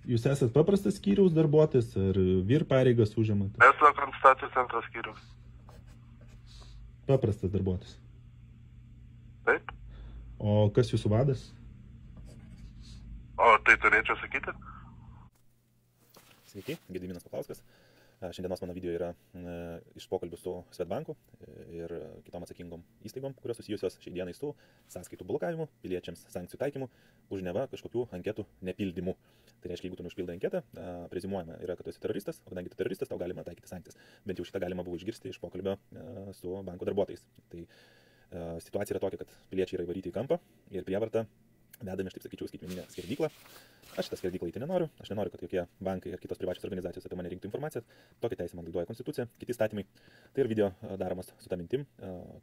Jūs esat paprastas skyriaus darbuotojas ar vyr pareigas užimate? Verslo konsultacijų centro skyrius. Paprastas darbuotojas. Taip. O kas jūsų vadas? O tai turėčiau sakyti? Sveiki, Gediminas Paklauskas. Šiandienos mano video yra iš pokalbių su Swedbanku ir kitom atsakingom įstaigom, kurios susijusios šiai dienai su sąskaitų blokavimu, piliečiams sankcijų taikymu už neva kažkokių anketų nepildymu. Tai reiškia, jeigu tu neužpildai anketą, preziumuojama yra, kad tu esi teroristas, o kadangi tu teroristas, tau galima taikyti sankcijas. Bent jau šitą galima buvo išgirsti iš pokalbio su banko darbuotojais. Tai situacija yra tokia, kad piliečiai yra įvaryti į kampą ir prievarta vedami, aš taip sakyčiau, skaitmeninę skerdyklą. Aš šitą skerdyklą eiti nenoriu. Aš nenoriu, kad jokie bankai ar kitos privačios organizacijos apie mane rinktų informaciją. Tokią teisę man laiduoja Konstitucija, kiti įstatymai. Tai ir video daromas su tą mintim,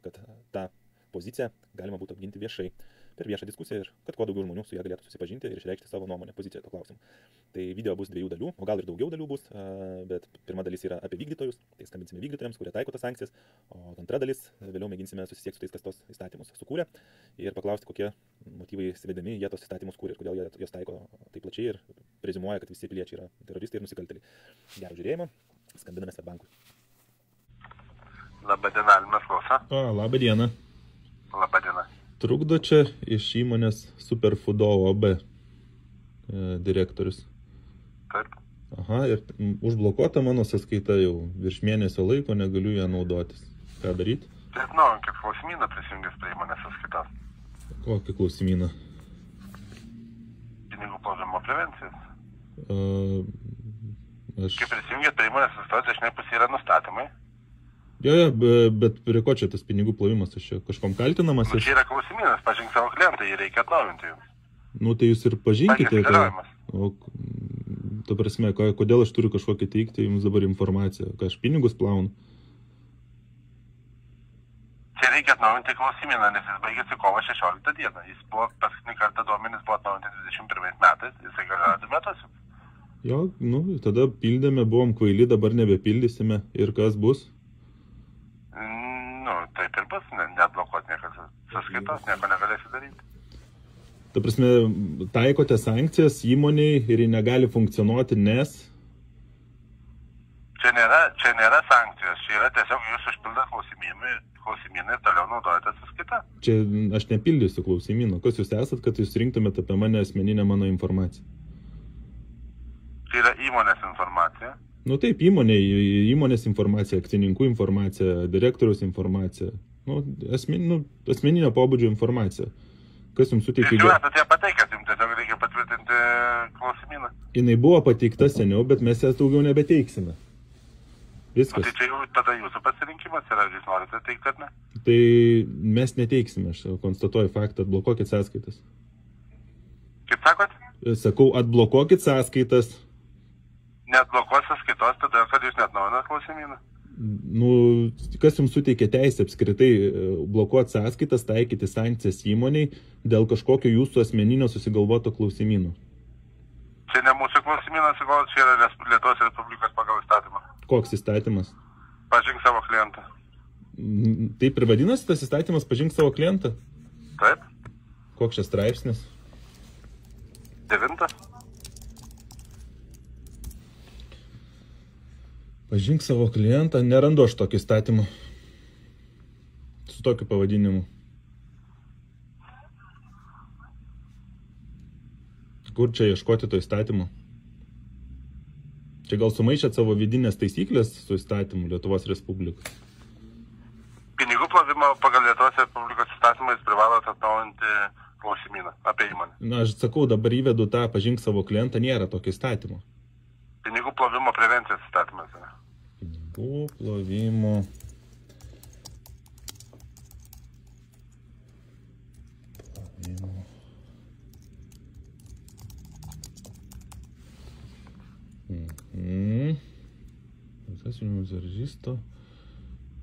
kad tą poziciją galima būtų apginti viešai per viešą diskusiją ir kad kuo daugiau žmonių su ją galėtų susipažinti ir išreikšti savo nuomonę, poziciją to klausimu. Tai video bus 2 dalių, o gal ir daugiau dalių bus, bet pirma dalis yra apie vykdytojus, tai skambinsime vykdytojams, kurie taiko tas sankcijas, o antra dalis vėliau mėginsime susisiekti su tais, kas tos įstatymus sukūrė ir paklausti, kokie motyvai svedami jie tos įstatymus kūrė ir kodėl jie jos taiko taip plačiai ir preziumuoja, kad visi piliečiai yra teroristai ir nusikaltėliai. Gero žiūrėjimo, skambiname Swedbankui. Labadiena, Almas klausa. Labą dieną. Labadiena. Trukdo čia iš įmonės Superfoodo OB direktorius. Taip. Aha, ir užblokuota mano sąskaita jau virš mėnesio laiko, negaliu ją naudotis. Ką daryti? Taip, kaip klausimyną prisijungęs prie įmonės sąskaitos. Kokį klausimyną? Pinigų plovimo prevencijos. Aš... Kaip prisijungęs prie įmonės sąskaitos, dažnai pusė yra nustatymai. Jo, bet prie ko čia tas pinigų plovimas, aš čia kažkom kaltinamas? Čia yra klausimynas, pažink savo klientą, jį reikia atnaujinti jums. Tai jūs ir pažinkite. O, ta prasme, kodėl aš turiu kažkokį teikti jums dabar informaciją, ką aš pinigus plaunu? Čia reikia atnaujinti klausimyną, nes jis baigėsi kovo 16 dieną. Jis buvo paskutinį kartą duomenys buvo atnaujinti 21 metais, jisai galioja 2 metus. Jo, tada pildėme, buvom kvaili, dabar nebepildysime. Ir kas bus? Taip ir bus, neatblokuot niekas sąskaitos, nieko negalėsi daryti. Ta prasme, taikote sankcijas įmoniai ir ji negali funkcionuoti, nes? Čia nėra sankcijos, čia yra tiesiog jūs užpildat klausimyną ir toliau naudojate sąskaitą. Čia aš nepildysiu klausimyno. Kas jūs esat, kad jūs rinktumėte apie mane asmeninę mano informaciją? Tai yra įmonės informacija. Taip, įmonės informacija, akcininkų informacija, direktoriaus informacija, asmeninio pobūdžio informacija. Kas jums suteikė? Jūs esate ją pateikęs, jums tiesiog reikia patvirtinti klausimyną. Jinai buvo pateikta seniau, bet mes jas daugiau nebeteiksime. Viskas. Tai čia jau tada jūsų pasirinkimas yra, jūs norite teikti ar ne? Tai mes neteiksime, aš konstatuoju faktą, atblokuokit sąskaitas. Kaip sakot? Sakau, atblokuokit sąskaitas. Neatblokuos sąskaitos, tada, kad jūs neatnaujinat klausimyną. Kas jums suteikė teisę apskritai blokuoti sąskaitas, taikyti sankcijas įmoniai dėl kažkokio jūsų asmeninio susigalvoto klausimyno? Čia ne mūsų klausimynas, čia yra Lietuvos Respublikos pagal įstatymą. Koks įstatymas? Pažink savo klientą. Taip ir vadinasi tas įstatymas pažink savo klientą? Taip. Koks čia straipsnis? 9. Pažink savo klientą, nerandu aš tokį įstatymą su tokiu pavadinimu. Kur čia ieškoti to įstatymo? Čia gal sumaišėt savo vidinės taisyklės su įstatymu Lietuvos Respublikos? Pinigų plovimo pagal Lietuvos Respublikos įstatymą jūs privalot atnaujinti klausimyną apie įmonę. Aš sakau, dabar įvedu tą pažink savo klientą, nėra tokio įstatymo. Pinigų plovimo prevencijos įstatymas yra. Pinigų plovimo Zaržysto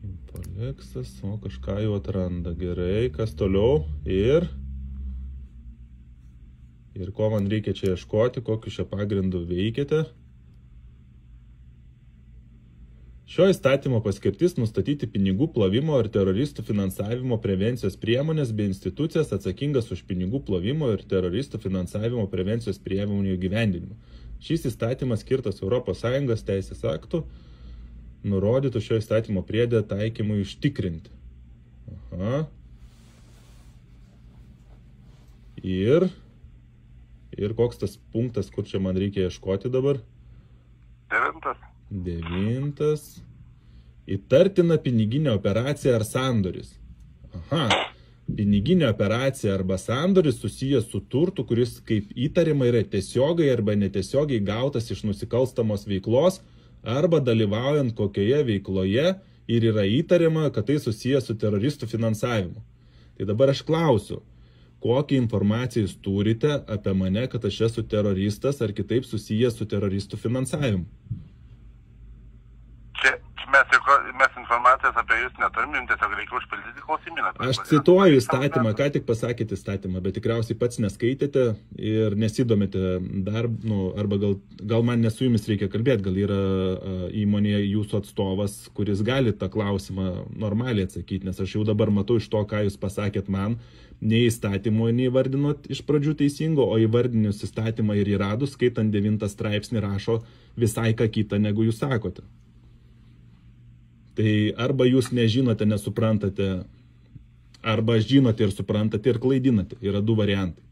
Impoleksas, o kažką jau atranda. Gerai, kas toliau? Ir ko man reikia čia ieškoti, kokiu šią pagrindų veikiate? Šio įstatymo paskirtis nustatyti pinigų plovimo ir teroristų finansavimo prevencijos priemonės bei institucijas atsakingas už pinigų plovimo ir teroristų finansavimo prevencijos priemonių įgyvendinimą. Šis įstatymas skirtas ES teisės aktų, nurodytų šio įstatymo priedė taikymui užtikrinti. Aha. Ir koks tas punktas, kur čia man reikia ieškoti dabar? 9. Įtartina piniginė operacija ar sandoris. Aha. Piniginė operacija arba sandoris susijęs su turtu, kuris kaip įtariama yra tiesiogiai arba netiesiogiai gautas iš nusikalstamos veiklos arba dalyvaujant kokioje veikloje ir yra įtariama, kad tai susijęs su teroristų finansavimu. Tai dabar aš klausiu, kokią informaciją jūs turite apie mane, kad aš esu teroristas ar kitaip susijęs su teroristų finansavimu? Mes informacijos apie jūs neturim, jums tiesiog reikia užpildyti klausimyną. Aš cituoju įstatymą, ką tik pasakėte įstatymą, bet tikriausiai pats neskaitėte ir nesidomite dar, arba gal man ne su jumis reikia kalbėti, gal yra įmonėje jūsų atstovas, kuris gali tą klausimą normaliai atsakyti, nes aš jau dabar matau iš to, ką jūs pasakėt man, nei įstatymo neįvardinot iš pradžių teisingo, o įvardinius įstatymą ir įradus, skaitant 9 straipsnį, rašo visai ką kitą, negu jūs sakote. Tai arba jūs nežinote, nesuprantate, arba žinote ir suprantate ir klaidinate. Yra 2 variantai.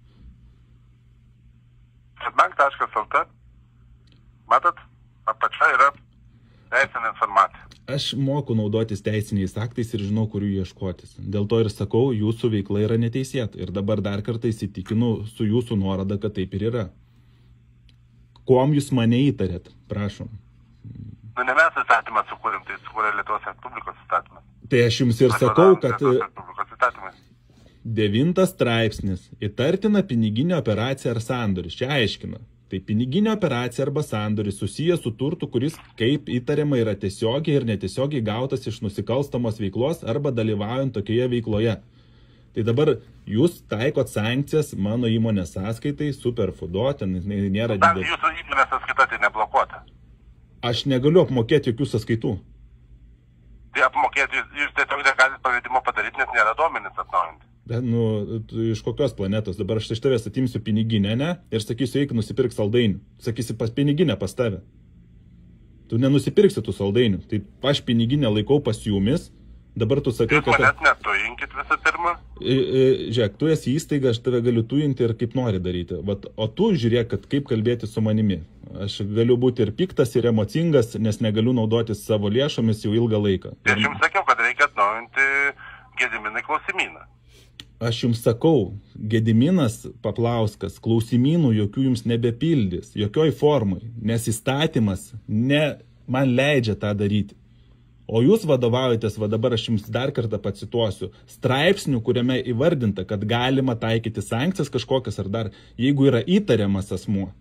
Swedbank.lt. Matot, apačia yra teisinė informacija. Aš moku naudotis teisiniais aktais ir žinau, kurių ieškotis. Dėl to ir sakau, jūsų veikla yra neteisėta. Ir dabar dar kartą įsitikinu su jūsų nuorada, kad taip ir yra. Kuom jūs mane įtarėt? Prašom. Ne mes įstatymą sukūrėm, tai sukūrė Lietuvos Respublikos įstatymas. Tai aš jums ir sakau, kad 9 straipsnis įtartina piniginė operacija ar sandoris. Čia aiškina. Tai piniginė operacija arba sandoris susijęs su turtu, kuris kaip įtariama yra tiesiogiai ir netiesiogiai gautas iš nusikalstamos veiklos arba dalyvaujant tokioje veikloje. Tai dabar jūs taikot sankcijas mano įmonės sąskaitai, Superfoodo, ten nėra didelė. Jūsų įmonės sąskaita tai neblokuota. Aš negaliu apmokėti jokių sąskaitų. Tai apmokėti, jūs tiesiog negalite pavedimo padaryti, nes nėra duomenys atnaujinti. Bet, iš kokios planetos? Dabar aš iš tavęs atimsiu piniginę, ne? Ir sakysiu, eik nusipirk saldainių. Sakysi, piniginę pas tave. Tu nenusipirksi tų saldainių. Tai aš piniginę laikau pas jumis. Dabar tu sakai, kad... Jūs manęs netuinkit visų pirma? Žiūrėk, tu esi įstaiga, aš tave galiu tuinti ir kaip nori daryti. O tu žiūrėk, kad kaip kalbėti su manimi. Aš galiu būti ir piktas, ir emocingas, nes negaliu naudotis savo lėšomis jau ilgą laiką. Aš jums sakiau, kad reikia atnaujinti Gediminai klausimyną. Aš jums sakau, Gediminas Paplauskas klausimynų jokių jums nebepildys, jokioj formai, nes įstatymas man leidžia tą daryti. O jūs vadovaujatės, dabar aš jums dar kartą pacituosiu, straipsnių, kuriame įvardinta, kad galima taikyti sankcijas kažkokias ar dar, jeigu yra įtariamas asmuo.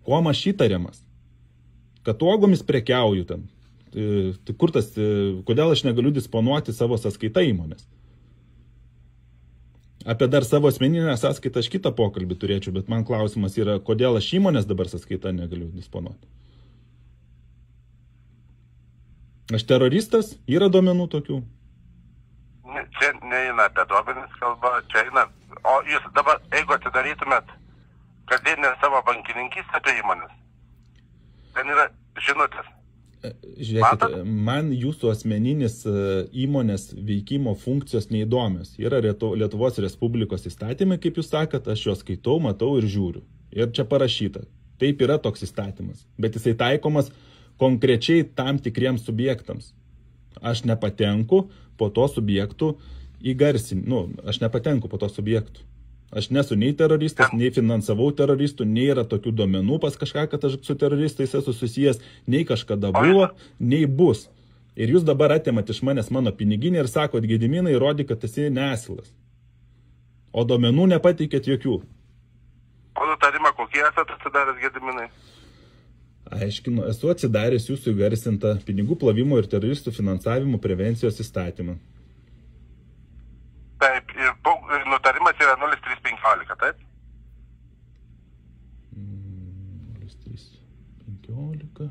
Kuom aš įtariamas? Kad uogomis prekiauju ten. Tai kur tas, kodėl aš negaliu disponuoti savo sąskaitą įmonės? Apie dar savo asmeninę sąskaitą aš kitą pokalbį turėčiau, bet man klausimas yra, kodėl aš įmonės dabar sąskaitą negaliu disponuoti. Aš teroristas? Yra duomenų tokių? Čia neina apie duomenis kalba, čia eina. O jūs dabar, jeigu atidarytumėt kasdienę savo bankininkystę apie įmonės, ten yra žinutės. Žiūrėkite, man jūsų asmeninis įmonės veikimo funkcijos neįdomios. Yra Lietuvos Respublikos įstatymai, kaip jūs sakat, aš juos skaitau, matau ir žiūriu. Ir čia parašyta. Taip yra toks įstatymas, bet jisai taikomas konkrečiai tam tikriems subjektams. Aš nepatenku po to subjektų aš nepatenku po to subjektų. Aš nesu nei teroristas, nei finansavau teroristų, nei yra tokių duomenų pas kažką, kad aš su teroristais esu susijęs, nei kažkada buvo, nei bus. Ir jūs dabar atimat iš manęs mano piniginį ir sakot, Gediminai, įrodyk, kad esi neasilas. O duomenų nepateikėt jokių. O nutarimą kokie esate atsidaręs, Gediminai? Aiškinu, esu atsidaręs jūsų įgarsintą pinigų plovimo ir teroristų finansavimo prevencijos įstatymą. Taip, ir nutarimas yra 0315, taip? 0315.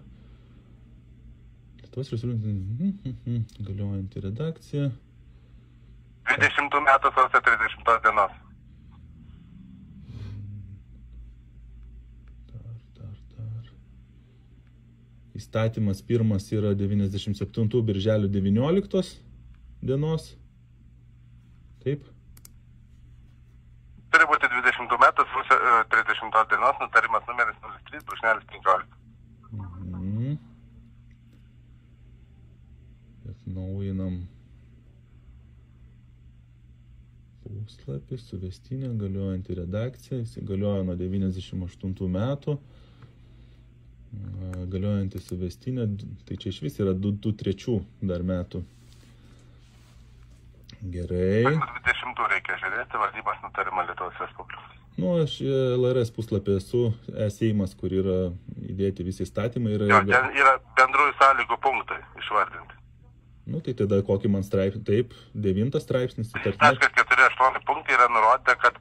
Lietuvos Respublikos galiojanti redakcija. 20 metų sausio 30 dienos. Dar. Įstatymas pirmas yra 97 birželio 19 dienos. Taip? Turi būti 20 metų, 30 dienos, nutarimas numeris 03/15. Atnaujinam puslapį, suvestinę, galiojanti redakcija, įsigaliojo nuo 98 metų. Galiojanti suvestinė, tai čia iš vis yra 2003 dar metų. Gerai. 20 reikia žiūrėti valdybos nutarimą Lietuvos Respublikos. Nu, aš LRS puslapį esu, Seimas, kur yra įdėti visi įstatymai. Jo, ten yra bendrųjų sąlygų punktai išvardinti. Nu, tai tada kokį man straipsnį, taip, 9 straipsnis. 4.8 punktai yra nurodyta, kad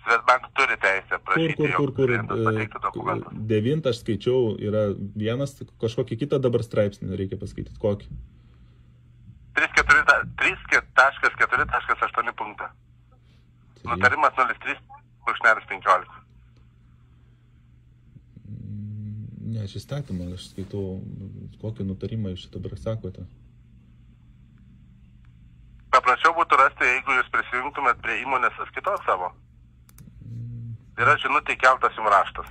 Swedbank turi teisę prašyti, jog klientas pateiktų dokumentus. 9 aš skaičiau, yra vienas, kažkokį kitą dabar straipsnį reikia paskaityti. Kokį? 3.4.8 punktą. Nutarimas 03/15. Ne, aš įstatymą, aš skaitau, kokį nutarimą jūs šitą dabar sakote. Paprašiau būtų rasti, jeigu jūs prisijungtumėt prie įmonės sąskaitos savo. Yra žinutė keltas jums raštas.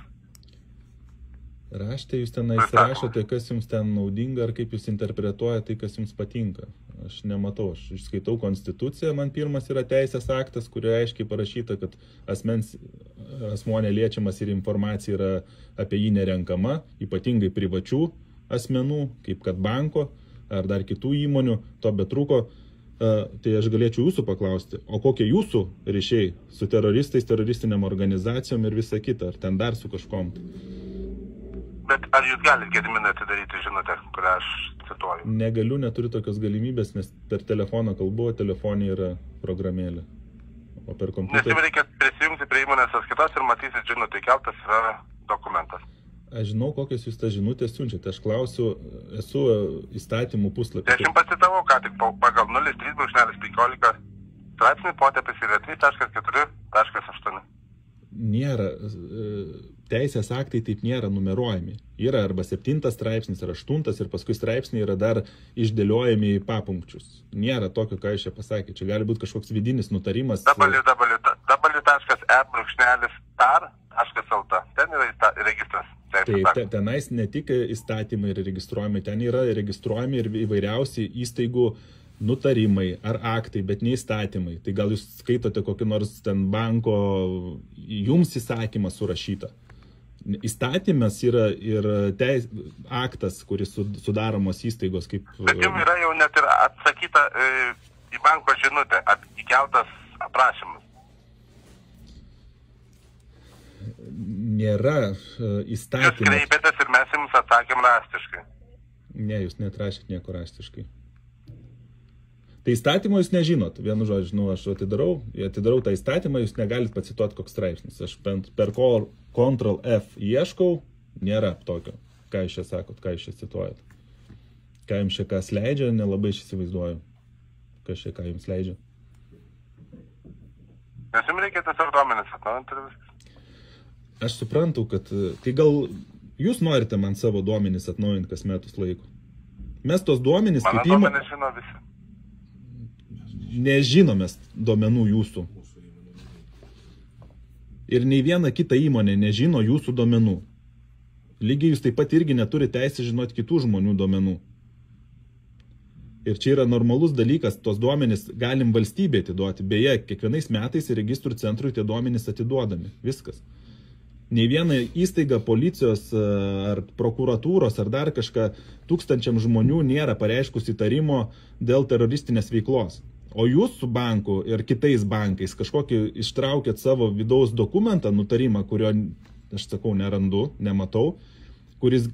Rašte jūs ten įsirašote, kas jums ten naudinga, ar kaip jūs interpretuojate tai, kas jums patinka. Aš nematau, aš skaitau konstituciją, man pirmas yra teisės aktas, kurioje aiškiai parašyta, kad asmuo neliečiamas ir informacija yra apie jį nerenkama, ypatingai privačių asmenų, kaip kad banko ar dar kitų įmonių, to betrūko. Tai aš galėčiau jūsų paklausti, o kokie jūsų ryšiai su teroristais, teroristiniam organizacijom ir visa kita, ar ten dar su kažkom? Bet ar jūs galite, Gediminai, atidaryti žinutę, kurią aš cituoju? Negaliu, neturiu tokios galimybės, nes per telefoną kalbu, o telefonė yra programėlė. O per kompiuterį... Nes jums reikia prisijungti prie įmonės sąskaitos ir matysit žinutė keltas yra dokumentas. Aš žinau, kokias jūs tą žinutę siunčiate. Aš klausiu, esu įstatymų puslapį. Aš jums pacitavau, ką tik pagal 03/15 straipsnį potėpis yra 3.4.8. Nėra, teisės aktai taip nėra numeruojami. Yra arba 7 straipsnis, ar 8 ir paskui straipsniai yra dar išdėliojami į papunkčius. Nėra tokio, ką aš čia pasakė. Čia gali būti kažkoks vidinis nutarimas. www.tar.lt. Ten yra registras. Taip, tenais ne tik įstatymai yra registruojami, ten yra registruojami ir įvairiausi įstaigų nutarimai ar aktai, bet ne įstatymai. Tai gal jūs skaitote kokį nors ten banko jums įsakymą surašytą. Įstatymas yra ir aktas, kuris sudaromos įstaigos kaip... Bet jums yra jau net ir atsakyta į banko žinutę, įkeltas aprašymas. Nėra įstatymas. Jūs kreipėtės ir mes jums atsakėm raštiškai. Ne, jūs netrašėt nieko raštiškai. Tai įstatymą jūs nežinot, vienu žodžiu, aš atidarau tą įstatymą, jūs negalit pacituoti koks straipsnis. Aš per Ctrl+F ieškau, nėra tokio. Ką jūs čia sakot, ką jūs čia cituojat. Ką jums čia kas leidžia, nelabai aš įsivaizduoju. Kas čia ką jums leidžia. Nes jums reikia tiesiog duomenis atnaujinti ir viskas. Aš suprantu, kad tai gal jūs norite man savo duomenis atnaujinti kas metus laiko. Mes tos duomenis kaip įmonė... Mano duomenis žino visi. Nežinomės duomenų jūsų. Ir nei viena kita įmonė nežino jūsų duomenų. Lygiai jūs taip pat irgi neturi teisę žinoti kitų žmonių duomenų. Ir čia yra normalus dalykas, tos duomenys galim valstybė atiduoti. Beje, kiekvienais metais registrų centrui tie duomenys atiduodami. Viskas. Nei viena įstaiga, policijos ar prokuratūros ar dar kažką tūkstančiam žmonių nėra pareiškus įtarimo dėl teroristinės veiklos. O jūs su banku ir kitais bankais kažkokį ištraukėt savo vidaus dokumentą, nutarimą, kurio, aš sakau, nerandu, nematau, kuris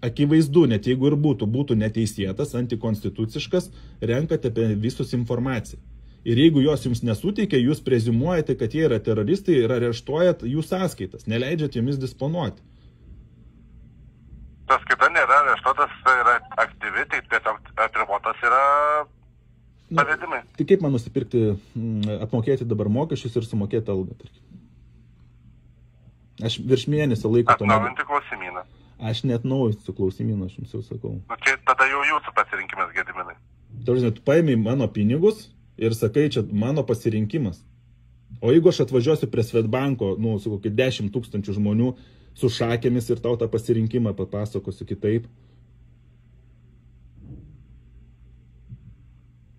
akivaizdu, net jeigu ir būtų neteisėtas, antikonstituciškas, renkate apie visus informaciją. Ir jeigu jos jums nesuteikia, jūs preziumuojate, kad jie yra teroristai ir areštuojat jų sąskaitas, neleidžiat jomis disponuoti. Sąskaita nėra areštuotas, yra aktyvi, tai tiesiog atribotas yra pavedimai. Tai kaip man nusipirkti, apmokėti dabar mokesčius ir sumokėti algą, tarkim? Aš virš mėnesio laiko... Atnaujinti klausimyną. Aš net naujus klausimynų, aš jums jau sakau. Nu, čia tada jau jūsų pasirinkimas, Gediminai. Tavrasme, tu paėmė mano pinigus ir sakai, čia mano pasirinkimas. O jeigu aš atvažiuosiu prie Svetbanko, nu, su kokį 10 000 žmonių su šakėmis ir tau tą pasirinkimą papasakosiu kitaip.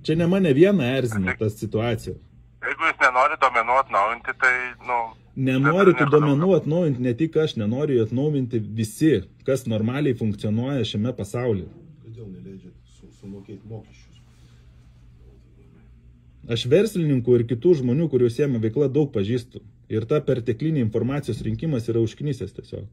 Čia ne mane vieną erzina ta situacija. Jeigu jūs nenori domenų atnaujinti, tai, nu... Nenori tų domenų atnaujinti, ne tik aš, nenori jų atnaujinti visi, kas normaliai funkcionuoja šiame pasaulyje. Kodėl neleidžiat sumokėti mokesčius? Aš verslininkų ir kitų žmonių, kurių užsiema veikla, daug pažįstu. Ir ta perteklinė informacijos rinkimas yra užknisęs tiesiog.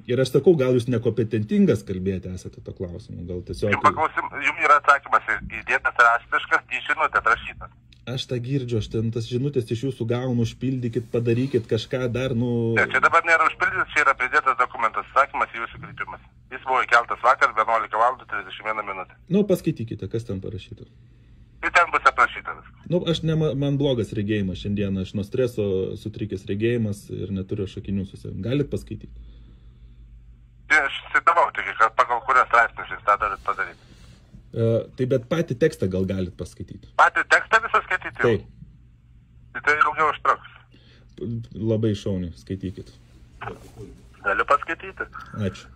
Ir aš sakau, gal jūs nekompetentingas kalbėti esate to klausimu, gal tiesiog... Jums yra atsakymas įdėtas raštiškas, į žinutę atrašytas. Aš tą girdžiu, aš ten tas žinutės iš jūsų gaunu, užpildykit, padarykit kažką dar, nu... Ne, čia dabar nėra užpildytas, čia yra pridėtas dokumentas, atsakymas į jūsų kreipimas. Jis buvo įkeltas vakar 11:31 minutė. Nu, paskaitykite, kas ten parašyta. Tai ten bus aprašyta viskas. Nu, man blogas regėjimas šiandieną, aš nuo streso sutrikęs regėjimas ir neturiu šakinių su savim. Galit paskaityti? Aš citavau, tik kad pagal kurias straipsnius jūs tą darit padaryti. Tai bet patį tekstą gal galit paskaityti. Patį tekstą visą skaityti? Taip. Tai ilgiau užtruks. Labai šauniai, skaitykit. Galiu paskaityti. Ačiū.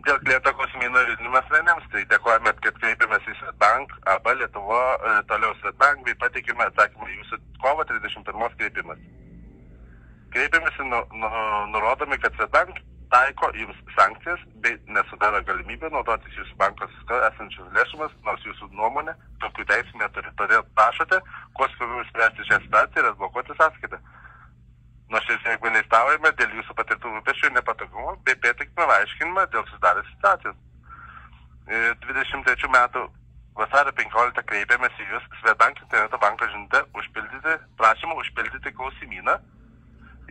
Dėl kliento klausimynų juridiniams asmenims, tai dėkojame, kad kreipėmės į Svetbank, AB Lietuva, toliau Svetbank, bei pateikime atsakymą į jūsų kovo 31 kreipimas. Kreipėmės nurodomi, kad Svetbank taiko jums sankcijas, bei nesudaro galimybę naudotis jūsų banko sąskaitoje esančius lėšumas, nors jūsų nuomonė tokių teisų neturi. Todėl prašote, kuo skubiau spręsti šią situaciją ir atblokuoti sąskaitą. Nors šiais apgailestaujame dėl jūsų patirtų rūpesčių ir nepatogumų, bei pateikime aiškinimą dėl susidaręs situacijos. 23 metų vasario 15 kreipėmės į jūs Svetbank interneto banko žinutę prašymą užpildyti klausimyną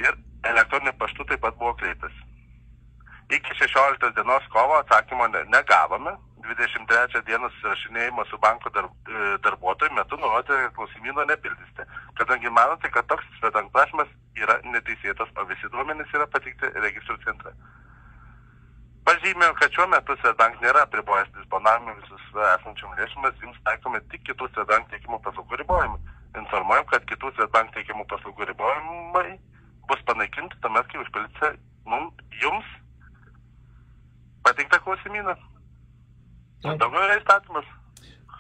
ir elektroniniu paštu taip pat buvo kreiptas. Iki 16 dienos kovo atsakymo negavome. 23 dieną susirašinėjimo su banko darbuotojų metu nurodė, kad klausimyno nepildysite, kadangi manote, kad toks Svetbank prašymas yra neteisėtas, o visi duomenys yra pateikti registrų centre. Pažymėjau, kad šiuo metu Svetbank nėra apribojęs disponavimą visus esančiom lėšomis, jums taikome tik kitų Svetbank teikimų paslaugų ribojimai. Informuojam, kad kitų Svetbank teikimų paslaugų ribojimai bus panaikinti tuomet, kai užpildysite jums pateiktą klausimyną. Daugiau yra įstatymas.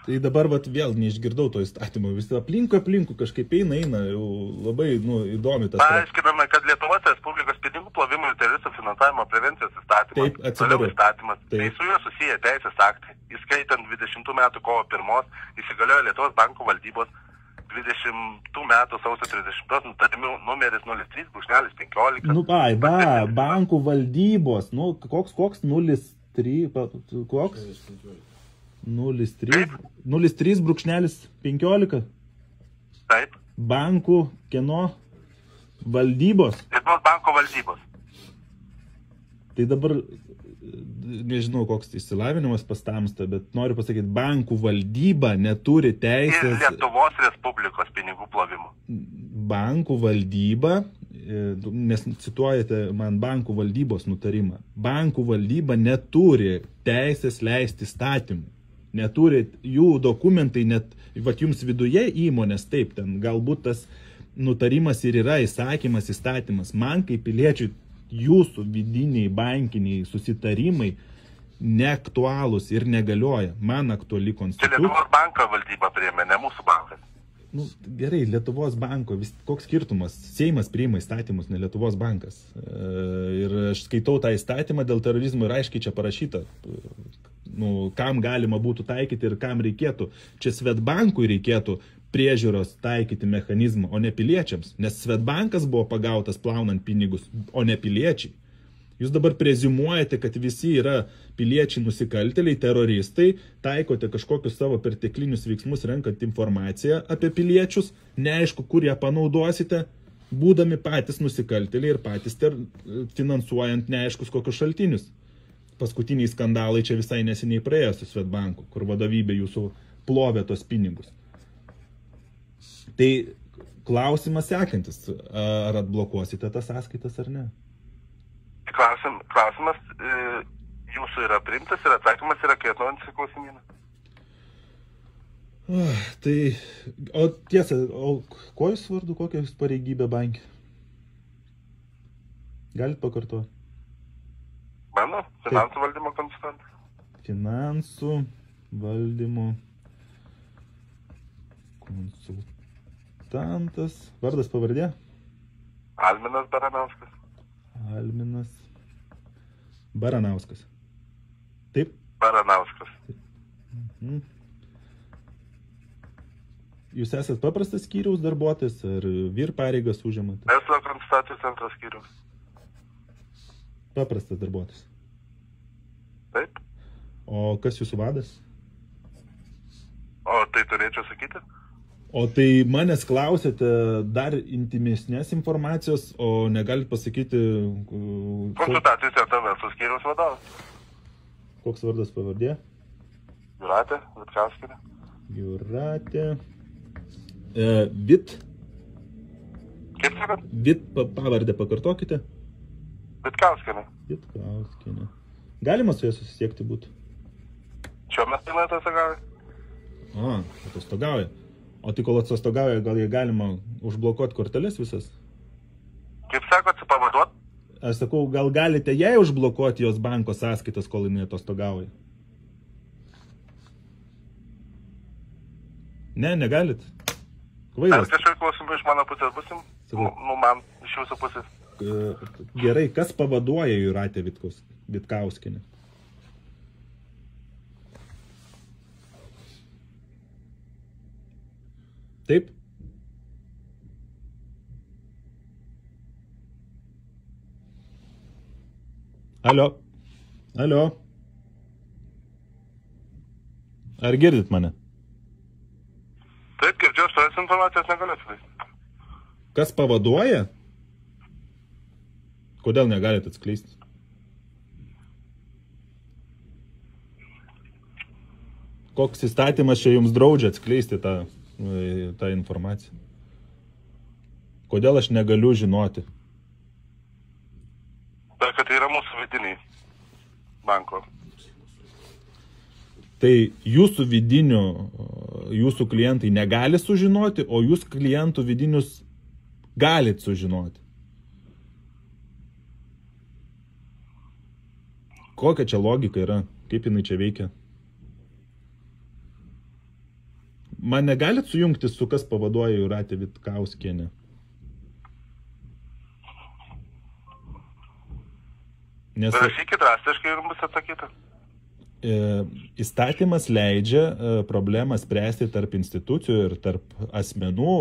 Tai dabar vėl neišgirdau to įstatymo. Visi aplinkų kažkaip eina, jau labai įdomi tas. Paaiškiname, kad Lietuvos Respublikos pinigų plovimo ir teroristų finansavimo prevencijos įstatymas. Taip, atsidariau. Įstatymas. Tai su juo susiję teisės aktai, įskaitant 20 metų kovo 1, įsigaliojo Lietuvos banko valdybos 20 metų sausio 30 nutarimių numeris 03/15. Bankų valdybos, koks 03, koks? 03/15? Taip. Bankų kieno valdybos? Lietuvos banko valdybos. Tai dabar, nežinau, koks išsilavinimas pas tamsta, bet noriu pasakyti, bankų valdyba neturi teisės... Ir Lietuvos Respublikos pinigų plovimo. Bankų valdyba, nes cituojate man bankų valdybos nutarimą, bankų valdyba neturi teisės leisti statymų. Neturi jų dokumentai, net jums viduje įmonės, taip, ten galbūt tas nutarimas ir yra įsakymas, įstatymas. Man kaip piliečiui jūsų vidiniai bankiniai susitarimai neaktualūs ir negalioja. Man aktuali konstitucija. Čia Lietuvos banko valdyba priėmė, ne mūsų bankas. Gerai, Lietuvos banko, koks skirtumas? Seimas priima įstatymus, ne Lietuvos bankas. Ir aš skaitau tą įstatymą dėl terorizmo ir aiškiai čia parašyta, kam galima būtų taikyti ir kam reikėtų. Čia Svetbankui reikėtų priežiūros taikyti mechanizmą, o ne piliečiams. Nes Svetbankas buvo pagautas plaunant pinigus, o ne piliečiai. Jūs dabar preziumuojate, kad visi yra piliečiai nusikaltėliai, teroristai, taikote kažkokius savo perteklinius veiksmus, renkant informaciją apie piliečius, neaišku, kur ją panaudosite, būdami patys nusikaltėliai ir patys finansuojant neaiškus kokius šaltinius. Paskutiniai skandalai čia visai neseniai praėjo su Svetbanku, kur vadovybė jūsų plovė tos pinigus. Tai klausimas sekantis, ar atblokuosite tas sąskaitas ar ne? klausimas jūsų yra priimtas ir atsakymas yra, kai atnaujinsi klausimyną. Tai, o tiesa, o ko jūs vardu, kokia jūs pareigybė bankė? Galit pakartuoti? Mano, finansų valdymo konsultantas. Finansų valdymo konsultantas. Vardas, pavardė? Alminas Baranauskas. Alminas Baranauskas. Taip? Baranauskas. Mhm. Jūs esat paprastas skyriaus darbuotojas ar vyr pareigas užimat? Verslo konsultacijų centro skyriaus. Paprastas darbuotojas. Taip. O kas jūsų vadas? O tai turėčiau sakyti? O tai manęs klausėte dar intimesnės informacijos, o negalit pasakyti... Konsultacijų centro verslo skyriaus vadovas. Koks vardas pavardė? Jūratė Vitkauskienė. Jūratė... Vit? Kaip sakot? Vit pavardę pakartokite. Vitkauskienė. Vitkauskienė. Galima su jie susisiekti būtų? Šiuo metu atostogauja. Atostogauja. O tai kol atostogauja, gal jie galima užblokuoti korteles visas? Kaip sakot, pavaduot? Aš sakau, gal galite jai užblokuoti jos banko sąskaitas, kol jinai atostogauja? Ne, negalit. Kvailas. Ar kažkokiu klausimu iš mano pusės busim? Man iš jūsų pusės. Gerai, kas pavaduoja Jūratę Vitkauskienę? Taip? Alio? Alio? Ar girdit mane? Taip, girdžiu, aš tojas informacijos negaliu atskleisti. Kas pavaduoja? Kodėl negalite atskleisti? Koks įstatymas čia jums draudžia atskleisti tą informaciją? Kodėl aš negaliu žinoti? Tai, kad tai yra mūsų vidiniai banko. Tai jūsų vidinių, jūsų klientai negali sužinoti, o jūs klientų vidinius galit sužinoti. Kokia čia logika yra? Kaip jinai čia veikia? Man negalit sujungti su kas pavaduoja Jūratė Vitkauskienė? Rašykit drastiškai ir bus atsakyta. Įstatymas leidžia problemą spręsti tarp institucijų ir tarp asmenų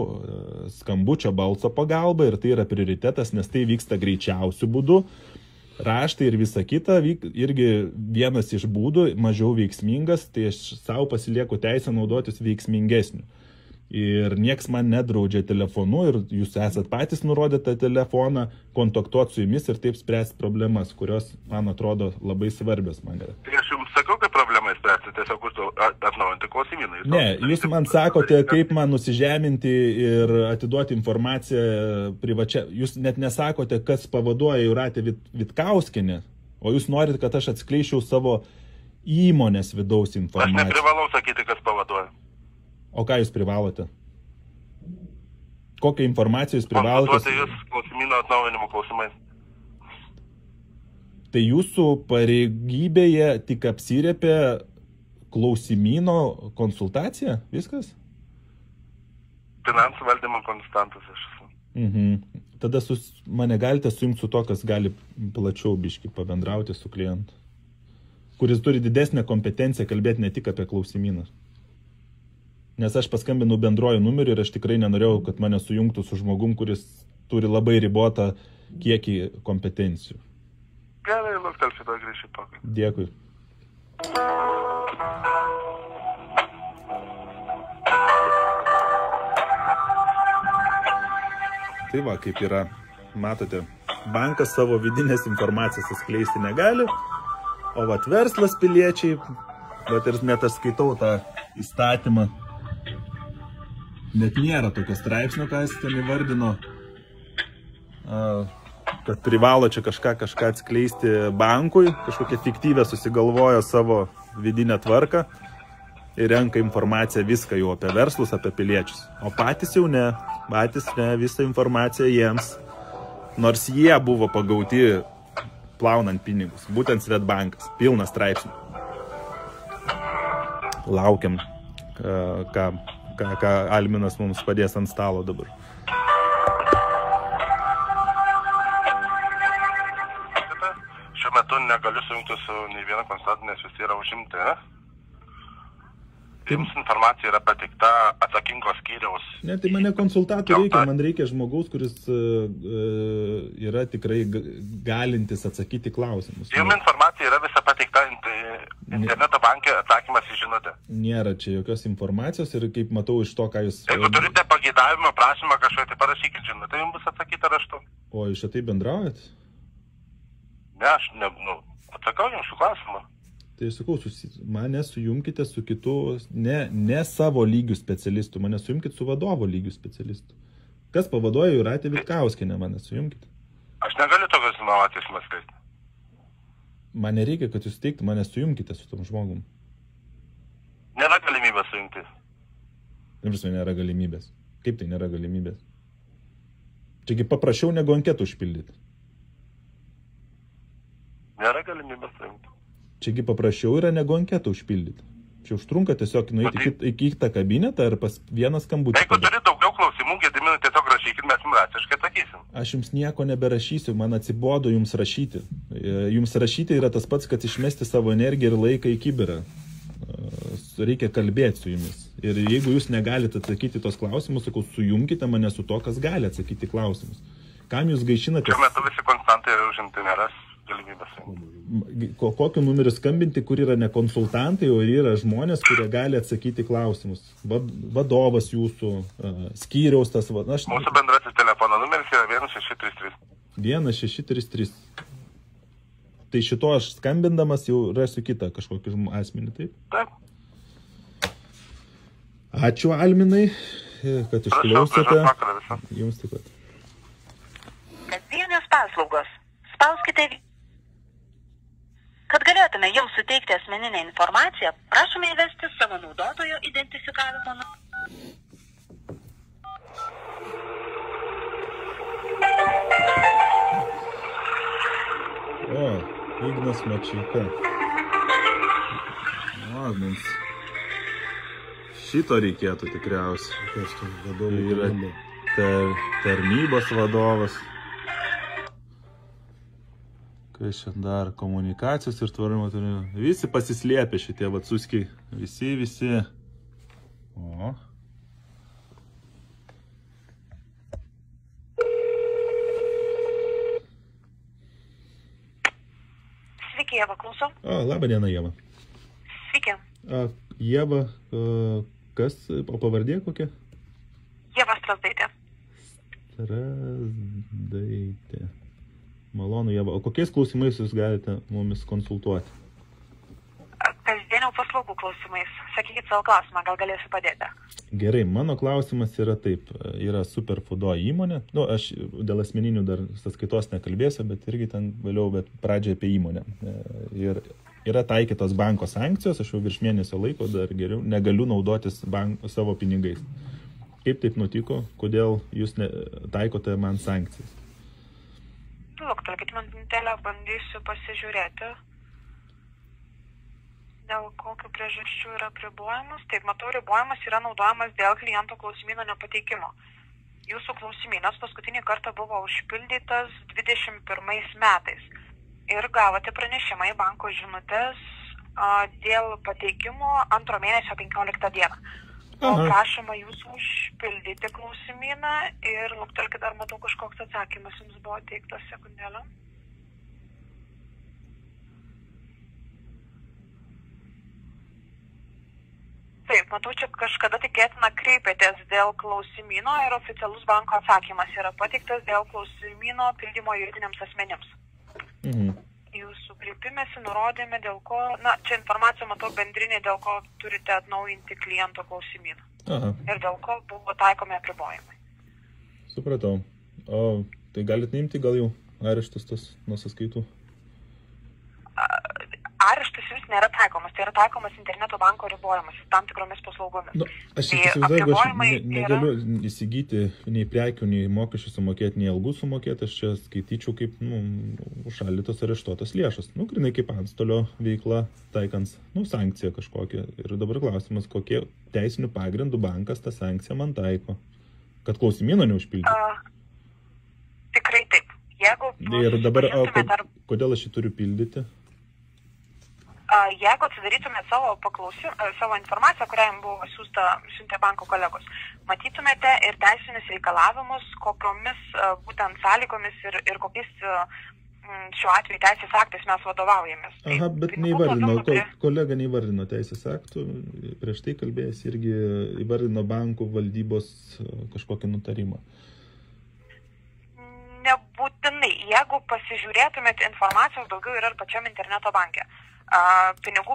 skambučio balso pagalba ir tai yra prioritetas, nes tai vyksta greičiausių būdų. Raštai ir visa kita irgi vienas iš būdų, mažiau veiksmingas, tai aš savo pasilieku teisę naudotis veiksmingesniu. Ir nieks man nedraudžia telefonu ir jūs esat patys nurodę tą telefoną, kontaktuoti su jumis ir taip spręsti problemas, kurios, man atrodo, labai svarbios man yra. Tai aš jums sakau, kad problemą spręsti, tiesiog atnaujinti klausimyną. Ne, jūs man sakote, kaip man nusižeminti ir atiduoti informaciją privačia. Jūs net nesakote, kas pavaduoja Jūratę Vitkauskienę, o jūs norite, kad aš atskleičiau savo įmonės vidaus informaciją. Aš neprivalau sakyti, kas pavaduoja. O ką jūs privalote? Kokią informaciją jūs privalote? Konsultuoti jūs klausimyno atnaujinimo klausimais. Tai jūsų pareigybėje tik apsirėpė klausimyno konsultacija? Viskas? Finansų valdymo konsultantas aš esu. Tada mane galite sujungti su to, kas gali plačiau biškį pabendrauti su klientu, kuris turi didesnę kompetenciją kalbėti ne tik apie klausimyną. Nes aš paskambinau bendroju numeriu ir aš tikrai nenorėjau, kad mane sujungtų su žmogum, kuris turi labai ribotą kiekį kompetencijų. Gerai, luktelsiu, tada grįšiu pokalbį. Dėkui. Tai va, kaip yra, matote, bankas savo vidinės informacijos atskleisti negali, o vat verslas piliečiai, vat ir net aš skaitau tą įstatymą, net nėra tokio straipsnio, ką jis ten įvardino. kad privalo čia kažką atskleisti bankui, kažkokią fiktyvę susigalvojo savo vidinę tvarką ir renka informaciją viską jau apie verslus, apie piliečius. O patys jau ne, visą informaciją jiems, nors jie buvo pagauti plaunant pinigus, būtent Swedbankas, pilnas straipsnių. Laukiam, ką Alminas mums padės ant stalo dabar. Šiuo metu negaliu sujungti su nei viena konsultantu, nes visi yra užimti, ne? Jums informacija yra pateikta atsakingos skyriaus. Ne, tai mane konsultatų reikia, man reikia žmogaus, kuris yra tikrai galintis atsakyti klausimus. Jums informacija yra visa pateikta interneto banke, atsakymas į žinutę. Nėra čia jokios informacijos ir kaip matau iš to, ką jūs... Jeigu turite pageidavimą, prašymą kažką, tai parašykit žinutę, jums bus atsakyta raštu. O iš šitai bendraujat? Ne, aš atsakau jums šių klausimą. Tai sakau, mane sujungkite su kitu, ne savo lygių specialistų, mane sujungkite su vadovo lygių specialistų. Kas pavaduoja Jūratė Vitkauskienė, mane sujungkite. Aš negaliu tokios inovacijos skleisti. Man nereikia, kad jūs teiktų, mane sujungkite su tom žmogum. Nėra galimybės sujungti. Neprasme, nėra galimybės. Kaip tai nėra galimybės? Čiagi paprašiau negu anketų užpildyti. Nėra galimybės sujungti. Čiagi paprašiau yra negu anketą užpildyti. Čia užtrunka tiesiog nueiti į kitą kabinetą ar pas vieną skambutį. Jeigu turi daugiau klausimų, Gediminai, tiesiog rašykit, mes jums raciškai atsakysim. Aš jums nieko neberašysiu, man atsibodo jums rašyti. Jums rašyti yra tas pats, kad išmesti savo energiją ir laiką į kibirą. Reikia kalbėti su jumis. Ir jeigu jūs negalite atsakyti tos klausimus, sakau, sujungkite mane su to, kas gali atsakyti klausimus. Kam jūs gaišinate? Šiuo metu visi konsultantai yra užimti, nėra galimybės. Kokiu numeriu skambinti, kur yra ne konsultantai, o yra žmonės, kurie gali atsakyti klausimus. Vadovas jūsų, skyriaus tas... Mūsų bendrasis telefono numeris yra 1633. 1633. Tai šito aš skambindamas jau rasiu kitą kažkokį asmenį, taip? Taip. Ačiū, Alminai, kad išklausėte. Jums taip pat. Kasdienės paslaugos. Spauskite. Kad galėtume jums suteikti asmeninę informaciją, prašome įvesti savo naudotojo identifikavimo numerį. O, Ignas Mačeika. O, mums šito reikėtų tikriausiai. Kas ten vadovų yra tarnybos vadovas. Kas čia dar komunikacijos ir tvarumo turime. Visi pasislėpė šitie vatsuskiai. Visi. O. Sveiki, Ieva, klausom. O, laba diena, Ieva. Sveiki. Ieva, kas, o pavardė kokia? Ieva Strasdaitė. Strasdaitė. Malonu, Ieva. O kokiais klausimais jūs galite mumis konsultuoti? Kasdienių paslaugų klausimais. Sakykit savo klausimą, gal galėsiu padėti. Gerai, mano klausimas yra taip. Yra Superfoodo įmonė. Aš dėl asmeninių dar sąskaitos nekalbėsiu, bet irgi ten vėliau, bet pradžiai apie įmonę. Ir yra taikytos banko sankcijos, aš jau virš mėnesio laiko dar geriau negaliu naudotis savo pinigais. Kaip taip nutiko? Kodėl jūs taikote man sankcijas? Luktelkit mintelę, bandysiu pasižiūrėti, dėl kokių priežasčių yra apribojimas. Taip, matau, ribojimas yra naudojamas dėl kliento klausimyno nepateikimo. Jūsų klausimynas paskutinį kartą buvo užpildytas 21 metais ir gavote pranešimą į banko žinutės dėl pateikimo 2 mėnesio 15 dieną. Prašoma jūsų užpildyti klausimyną ir luktelkit, dar matau kažkoks atsakymas jums buvo teiktas, sekundėlę. Taip, matau, čia kažkada tikėtina kreipėtės dėl klausimyno ir oficialus banko atsakymas yra pateiktas dėl klausimyno pildymo juridiniams asmenims. Jūsų kreipimėsi nurodėme, dėl ko, čia informacija matau bendrinė, dėl ko turite atnaujinti kliento klausimyną. Ir dėl ko buvo taikomi apribojimai. Supratau. O tai galite neimti gal jau areštas tas nuo sąskaitų? Areštas vis nėra taikomas, tai yra taikomas interneto banko ribojimas tam tikromis paslaugomis. Nu, aš įsivaizduoju, aš negaliu įsigyti nei prekių, nei mokesčių sumokėti, nei algų sumokėti, aš čia skaityčiau kaip užšaldytos areštuotos lėšos. Grinai kaip antstolio veikla, taikant sankciją kažkokią. Ir dabar klausimas, kokie teisinių pagrindų bankas tą sankciją man taiko, kad klausimyno neužpildyti. Tikrai taip. Ir dabar, kodėl aš jį turiu pildyti? Jeigu atsidarytumėt savo informaciją, kurią jums buvo siuntė banko kolegos, matytumėte ir teisinius reikalavimus, kokiomis būtent sąlygomis ir kokiais šiuo atveju teisės aktais mes vadovaujamės. Aha, bet kolega neįvardino teisės aktų, prieš tai kalbėjęs irgi įvardino bankų valdybos kažkokį nutarimą. Nebūtinai. Jeigu pasižiūrėtumėt, informacijos daugiau yra ir pačiam interneto banke. Pinigų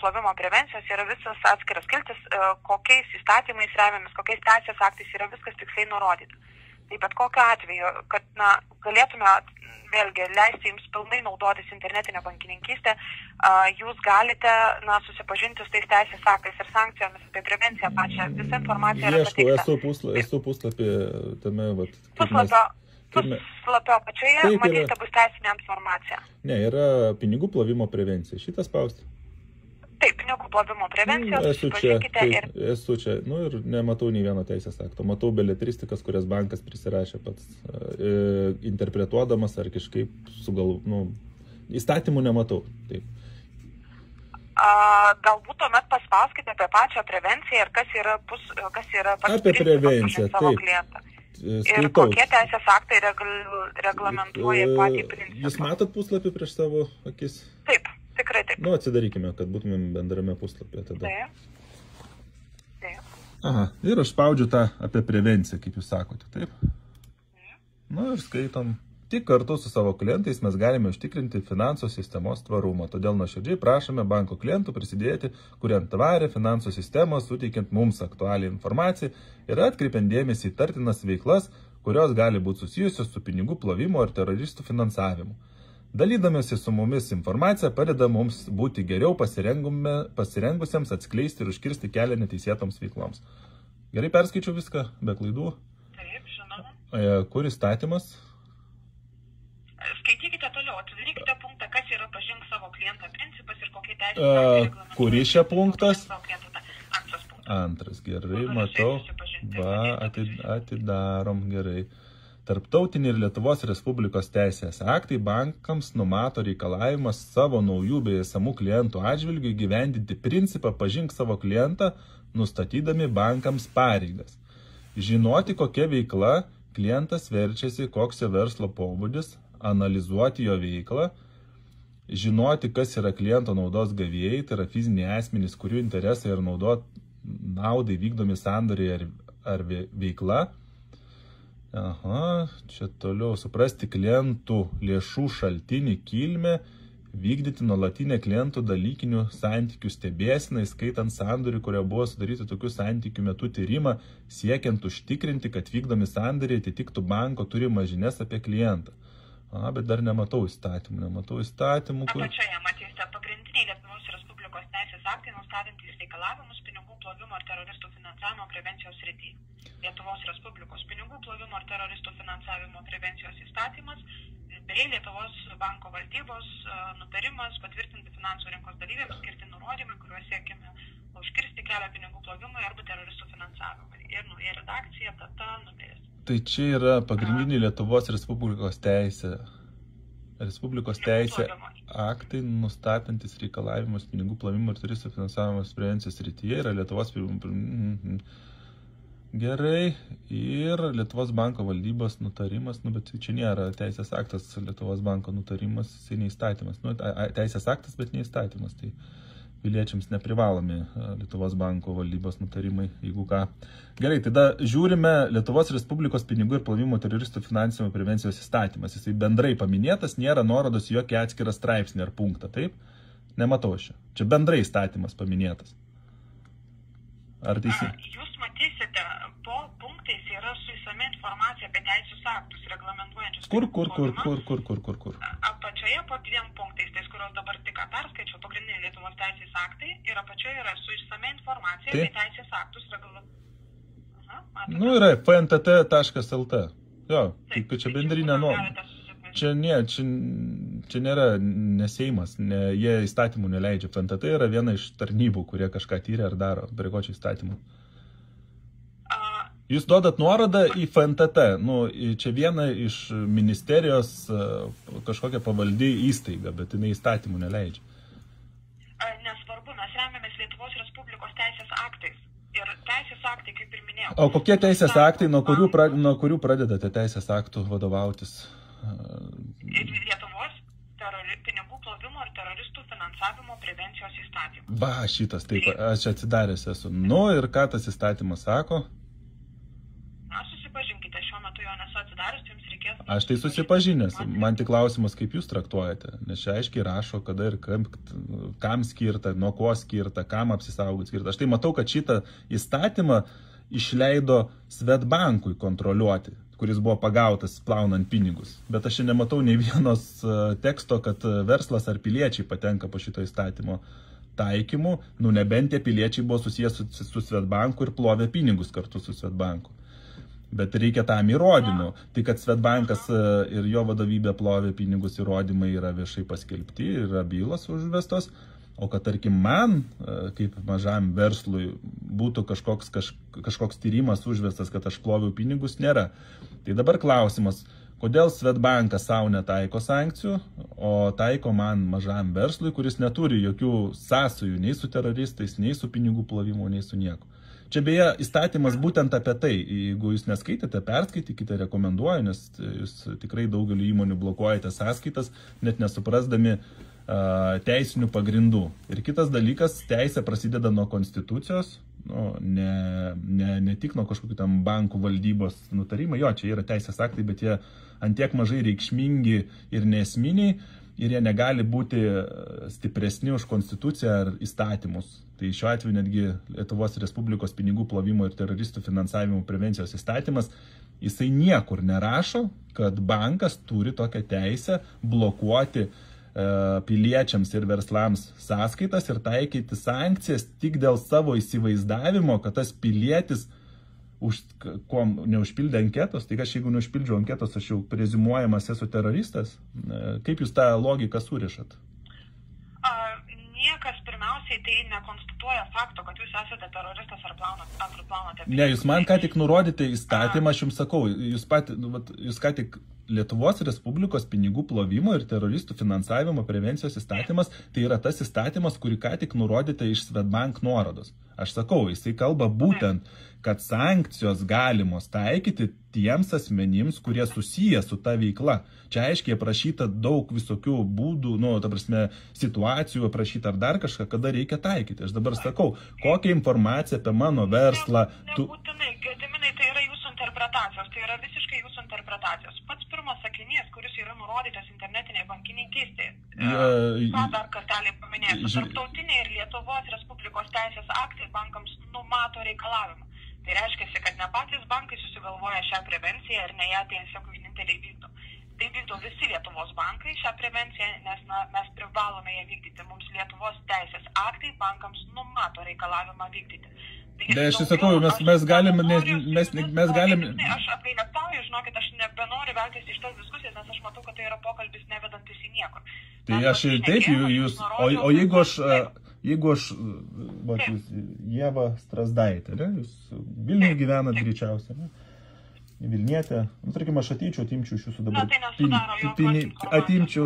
plovimo prevencijos yra visas atskiras skiltis, kokiais įstatymais remiamis, kokiais teisės aktais yra viskas tiksliai nurodyta. Tai bet kokiu atveju, kad galėtume vėlgi leisti jums pilnai naudotis internetinę bankininkystę, jūs galite susipažinti su tais teisės aktais ir sankcijomis apie prevenciją pačią. Visa informacija yra pateikta. Esu puslapį tame, Puslapio apačioje matysite bus teisinė informacija. Ne, yra pinigų plovimo prevencija. Šitą spausti? Taip, pinigų plovimo prevencijos. Esu čia. Ir nematau nei vieno teisės akto. Matau beletristikas, kurias bankas prisirašė pats, interpretuodamas ar kažkaip įstatymų nematau. Taip. Galbūt tuomet paspauskite apie pačią prevenciją ir kas yra pats apie prevenciją, savo klientą. Ir kokie teisės aktai reglamentuoja patį principą. Jūs matot puslapį prieš savo akis? Taip, tikrai taip. Atsidarykime, kad būtumėm bendrame puslapyje tada. Taip. Aha, ir aš spaudžiu tą apie prevenciją, kaip jūs sakote, taip? Ir skaitom. Tik kartu su savo klientais mes galime užtikrinti finansų sistemos tvarumą. Todėl nuoširdžiai prašome banko klientų prisidėti, kuriant tvarę finansų sistemą, suteikiant mums aktualią informaciją ir atkreipiant dėmesį į tartinas veiklas, kurios gali būti susijusios su pinigų plovimo ir teroristų finansavimu. Dalydamėsi su mumis informacija padeda mums būti geriau pasirengusiems atskleisti ir užkirsti kelią neteisėtoms veikloms. Gerai perskaičiau viską, be klaidų? Taip, žinoma. Kur įstatymas? Skaitykite toliau, atsidarykite punktą, kas yra pažink savo klientą principas ir kokie teisės aktai reglamentuoja. Kuris čia punktas? Antras punktas. Antras, gerai, matau. Atidarom, gerai. Tarptautiniai ir Lietuvos Respublikos teisės aktai bankams numato reikalavimas savo naujų bei esamų klientų atžvilgių įgyvendinti principą pažink savo klientą, nustatydami bankams pareigas. Žinoti, kokia veikla klientas verčiasi, koks jo verslo pobūdis, analizuoti jo veiklą, žinoti, kas yra kliento naudos gavėjai, tai yra fiziniai asmenys, kurių interesai ir naudai vykdomi sandoriai ar veikla. Aha, čia toliau suprasti klientų lėšų šaltinį kilmę, vykdyti nuolatinę klientų dalykinių santykių stebėseną, įskaitant sandorių, kurie buvo sudaryti tokių santykių metu tyrimą, siekiant užtikrinti, kad vykdomi sandoriai atitiktų banko turimas žinias apie klientą. Bet dar nematau įstatymų. Apačioje matysite pagrindiniai Lietuvos Respublikos teisės aktai nustatantys reikalavimus pinigų plovimo ir teroristų finansavimo prevencijos srityje. Lietuvos Respublikos pinigų plovimo ir teroristų finansavimo prevencijos įstatymas bei Lietuvos banko valdybos nutarimas patvirtinti finansų rinkos dalyviams skirti nurodymai, kuriuos siekime užkirsti kelią pinigų plovimui arba teroristų finansavimui. Ir nauja redakcija, data, numeris. Tai čia yra pagrindiniai Lietuvos Respublikos teisė. Respublikos teisė aktai nustatantis reikalavimus pinigų plovimo ir teroristų finansavimo prevencijos srityje yra Lietuvos Gerai, ir Lietuvos banko valdybos nutarimas, bet čia nėra teisės aktas, Lietuvos banko nutarimas, jisai neįstatymas. Teisės aktas, bet neįstatymas, tai piliečiams neprivalomi Lietuvos banko valdybos nutarimai, jeigu ką. Gerai, tada žiūrime Lietuvos Respublikos pinigų ir plovimo teroristų finansavimo prevencijos įstatymas. Jisai bendrai paminėtas, nėra nuorodos jokį atskirą straipsnį ar punktą, taip? Nematau šio. Čia bendrai įstatymas paminėtas. Ar teisingai? Jūs matysite, po punktais yra su įsame informacija apie teisės aktus reglamentuojančius. Kur? Apačioje po 2 punktais, tais, kurios dabar tik perskaičiau, pagrindiniai Lietuvos teisės aktai, ir apačioje yra su įsame informacija apie teisės aktus reglamentuojančius. Yra fntt.lt. Jo, tai čia bendrinė nuomonė. Čia nėra neseimas, jie įstatymų neleidžia. FNTT yra viena iš tarnybų, kurie kažką tyrė ar daro, prie ko čia įstatymų. Jūs duodat nuorodą į FNTT, čia viena iš ministerijos kažkokia pavaldi įstaiga, bet jinai įstatymų neleidžia. Nesvarbu, mes remiamės Lietuvos Respublikos teisės aktais. Ir teisės aktai, kaip ir minėjau. O kokie teisės aktai, nuo kurių pradedate teisės aktų vadovautis? Lietuvos pinigų plovimo ir teroristų finansavimo prevencijos įstatymą. Šitas, taip, aš atsidaręs esu. Ir ką tas įstatymas sako? Susipažinkite, šiuo metu jo nesu atsidarius, jums reikės... Aš tai susipažinęs, man tik klausimas, kaip jūs traktuojate, nes čia aiškiai rašo, kada ir kam skirta, nuo ko skirta, kam apsisaugoti skirta. Aš tai matau, kad šitą įstatymą išleido Swedbankui kontroliuoti, kuris buvo pagautas plaunant pinigus. Bet aš čia nematau nei vienos teksto, kad verslas ar piliečiai patenka po šito įstatymo taikymu, nebent tie piliečiai buvo susijęs su Swedbanku ir plovė pinigus kartu su Swedbanku. Bet reikia tam įrodymų. Tai, kad Swedbankas ir jo vadovybė plovė pinigus, įrodymai yra viešai paskelbti, yra bylos užvestos. O kad, tarkim, man, kaip mažam verslui, būtų kažkoks tyrimas užvestas, kad aš ploviau pinigus, nėra. Tai dabar klausimas, kodėl Swedbankas savo netaiko sankcijų, o taiko man mažam verslui, kuris neturi jokių sąsajų nei su teroristais, nei su pinigų plovimu, nei su nieku. Čia beje įstatymas būtent apie tai. Jeigu jūs neskaitėte, perskaitykite, rekomenduoju, nes jūs tikrai daugeliu įmonių blokuojate sąskaitas, net nesuprasdami teisinių pagrindų. Ir kitas dalykas, teisė prasideda nuo konstitucijos, ne tik nuo kažkokių tam bankų valdybos nutarimai. Jo, čia yra teisės aktai, bet jie antiek mažai reikšmingi ir neesminiai, ir jie negali būti stipresni už konstituciją ar įstatymus. Tai šiuo atveju netgi Lietuvos Respublikos pinigų plovimo ir teroristų finansavimo prevencijos įstatymas, jisai niekur nerašo, kad bankas turi tokią teisę blokuoti piliečiams ir verslams sąskaitas ir taikyti sankcijas tik dėl savo įsivaizdavimo, kad tas pilietis neužpildė anketos, tai aš jeigu neužpildžiau anketos, aš jau preziumuojamas esu teroristas. Kaip jūs tą logiką surišat? Niekas pirmiausiai tai nekonstatuoja fakto, kad jūs esate teroristas ar plaunate. Ne, jūs man ką tik nurodėte įstatymą, aš jums sakau, jūs ką tik Lietuvos Respublikos pinigų plovimo ir teroristų finansavimo prevencijos įstatymas, tai yra tas įstatymas, kurį ką tik nurodėte iš Swedbank nuorodos. Aš sakau, jisai kalba būtent, kad sankcijos galimos taikyti tiems asmenims, kurie susiję su ta veikla. Čia aiškiai aprašyta daug visokių būdų, situacijų aprašyta ar dar kažką, kada reikia taikyti. Aš dabar sakau, kokią informaciją apie mano verslą... Nebūtinai, Gediminai, tai yra jūsų interpretacijos, tai yra visiškai jūsų interpretacijos. Pats pirmas sakinys, kuris yra nurodytas internetinėje bankininkystėje. Ką dar kartelį paminėsiu, tarptautiniai ir Lietuvos Respublikos teisės aktai bankams numato reikalavimą. Tai reiškia, kad ne patys bankai susigalvoja šią prevenciją ir ne ją tiesiog vieninteliai vykdo. Tai vykdo visi Lietuvos bankai šią prevenciją, nes mes privalome ją vykdyti. Mums Lietuvos teisės aktai bankams numato reikalavimą vykdyti. Tai aš sakau, mes galime... Aš apgailestauju, žinokit, aš nebenoriu veltis iš tas diskusijas, nes aš matau, kad tai yra pokalbis nevedantis į niekur. Tai aš taip, jūs... O jeigu aš... Ieva Strasdaitė, ne? Jūs Vilniuje gyvenat greičiausiai, ne? Vilnietė. Tarkim, aš atimčiau iš jūsų dabar... Atimčiau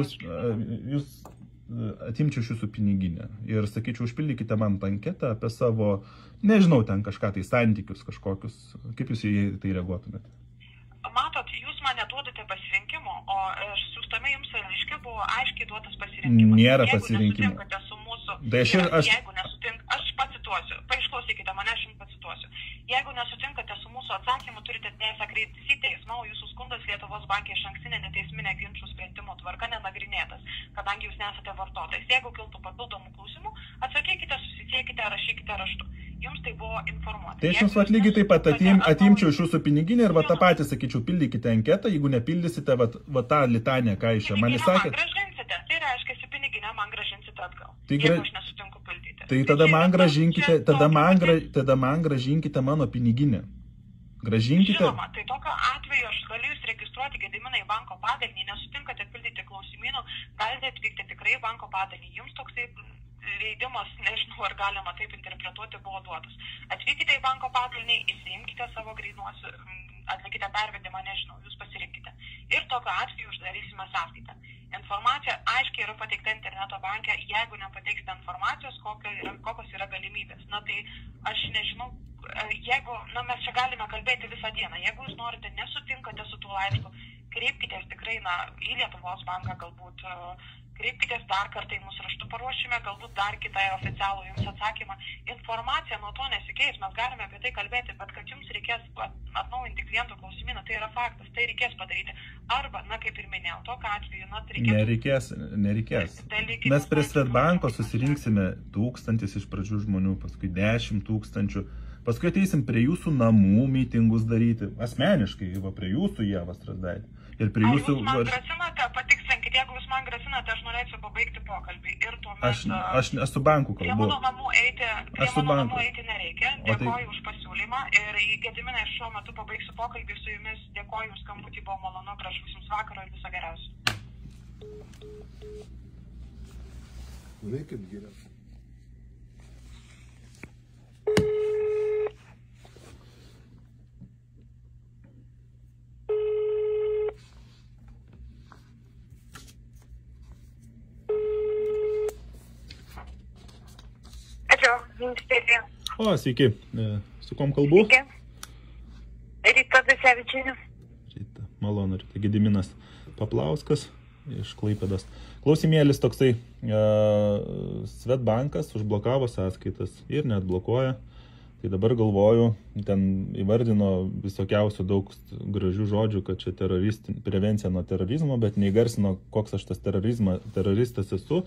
iš jūsų piniginę. Ir sakyčiau, užpildykite man tą anketą apie savo, nežinau, ten kažką tai santykius kažkokius. Kaip jūs į tai reaguotumėte? Matot, jūs man neduodate pasirinkimo, o siųstame jums laiške buvo aiškiai duotas pasirinkimas. Nėra pasirinkimo. Jeigu nesutinkate su mūsų... Aš pacituosiu, išklausykite mane, aš jums pacituosiu. Jeigu nesutinkate su mūsų atsakymu, turite teisę kreiptis į teismą, o jūsų skundas Lietuvos banke išankstinė neteisminė ginčų sprendimo tvarka nenagrinėtas, kadangi jūs nesate vartotojas. Jeigu kiltų papildomų klausimų, atsakykite, susisiekite, rašykite raštu. jums tai buvo informuota. Tai aš jums lygiai taip pat atimčiau iš jūsų piniginę ir tą patį sakyčiau, pildykite anketą, jeigu nepildysite tą litaniją, ką iš čia man įsakėt. Tai reiškia, piniginę man gražinsite atgal. Tai jeigu aš nesutinku pildyti. Tai tada man gražinkite mano piniginę. Gražinkite. Žinoma, tai tokio atveju aš galiu jūs registruoti Gediminą į banko padalinį, nesutinkate pildyti klausimynų, galite atvykti tikrai į banko padalinį. Jums toksai leidimas, nežinau, ar galima taip interpretuoti, buvo duotas. Atvykite į banko padalinį, įsiimkite savo grynuosius, atlikite pervedimą, nežinau, jūs pasirinkite. Ir tokio atveju uždarysime sąskaitą. Informacija aiškiai yra pateikta interneto banke, jeigu nepateiksite informacijos, kokios yra galimybės. Na tai aš nežinau, jeigu, mes čia galime kalbėti visą dieną, jeigu jūs norite, nesutinkate su tuo laišku, kreipkitės tikrai, į Lietuvos banką galbūt, kreipkitės dar kartą į mūsų raštu, paruošime galbūt dar kitą oficialų jums atsakymą. Informacija nuo to nesikeis, mes galime apie tai kalbėti, bet kad jums reikės atnaujinti klientų klausimyną, tai yra faktas, tai reikės padaryti. Arba, kaip ir minėjau, tokiu atveju, tai reikės. Nereikės. Mes prie Svetbanko susirinksime 1000 iš pradžių žmonių, paskui 10 000, paskui ateisim prie jūsų namų mitingus daryti, asmeniškai, prie jūsų Ieva Strazdaitė. Ir prie jūsų... Jūs man grasinate, patikslinkit, jeigu jūs man grasinate, aš norėčiau pabaigti pokalbį. Ir tuomet... Aš su banku kalbu. Prie mano namų eiti nereikia. Dėkoju už pasiūlymą. Ir į Gediminą šiuo metu pabaigsiu pokalbį su jumis. Dėkoju už skambutį, buvo malonu, gražus jums vakaro ir viso geriausio. Veikit geriausiai. Ministerija. O, sveiki. Su kom kalbu? Sveiki. Rita Dasevičienė. Rita, malonu. Rita Gediminas Paplauskas iš Klaipėdos. Klausimėlis toksai. Svetbankas užblokavo sąskaitas ir net blokuoja. Tai dabar galvoju, ten įvardino visokiausių daug gražių žodžių, kad čia prevencija nuo terorizmo, bet neįgarsino, koks aš tas teroristas esu.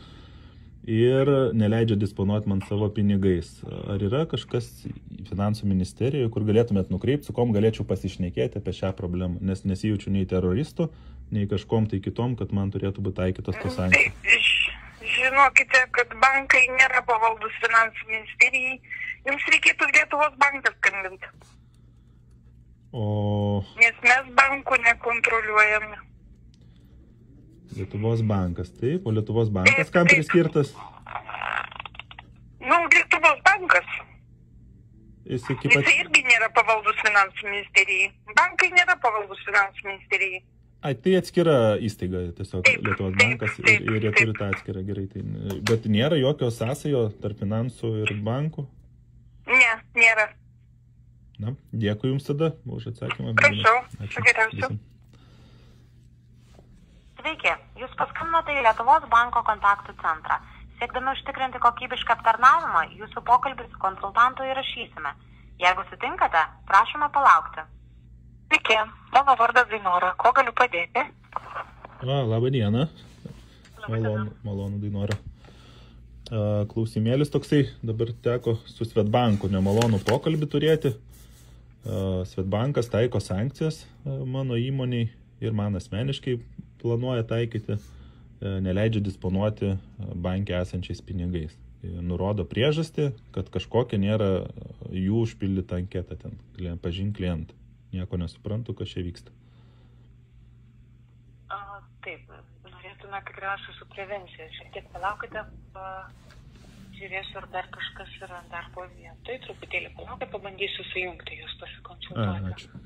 Ir neleidžia disponuoti man savo pinigais. Ar yra kažkas finansų ministerijoje, kur galėtumėt nukreipti, su kom galėčiau pasišnekėti apie šią problemą, nes nesijaučiu nei teroristų, nei kažkom tai kitom, kad man turėtų būti taikytos tos sankcijos. Žinokite, kad bankai nėra pavaldus finansų ministerijai. Jums reikėtų Lietuvos bankas skambinti. Nes mes bankų nekontroliuojame. Lietuvos bankas, taip, o Lietuvos bankas kam priskirtas? Lietuvos bankas. Jisai irgi nėra pavaldus finansų ministerijai. Bankai nėra pavaldus finansų ministerijai. Tai atskira įstaiga, tiesiog Lietuvos bankas ir jie turi tą atskirą, gerai. Bet nėra jokio sąsajo tarp finansų ir bankų? Ne, nėra. Dėkui jums tada už atsakymą. Prašau, su geriausiu. Sveiki, jūs paskambinote į Lietuvos banko kontaktų centrą. Siekdami užtikrinti kokybišką aptarnavimą, jūsų pokalbį su konsultantu įrašysime. Jeigu sutinkate, prašome palaukti. Sveiki, mano vardas Dainora. Ko galiu padėti? Labą dieną. Malonu Dainora. Klausimėlis toksai, dabar teko su Svetbanku nemalonų pokalbį turėti. Svetbankas taiko sankcijas mano įmoniai ir man asmeniškai planuoja taikyti, neleidžia disponuoti banke esančiais pinigais. Nurodo priežastį, kad kažkokia nėra jų užpildyta anketa ten, pažink klientą. Nieko nesuprantu, kas čia vyksta. Taip, norėtume tikriausiai su prevencija. Šiek tiek palaukite, žiūrėsiu, ar dar kažkas yra darbo vietoj. Truputėlį palaukite, pabandysiu sujungti jūs pasikonsultuoti. Ačiū.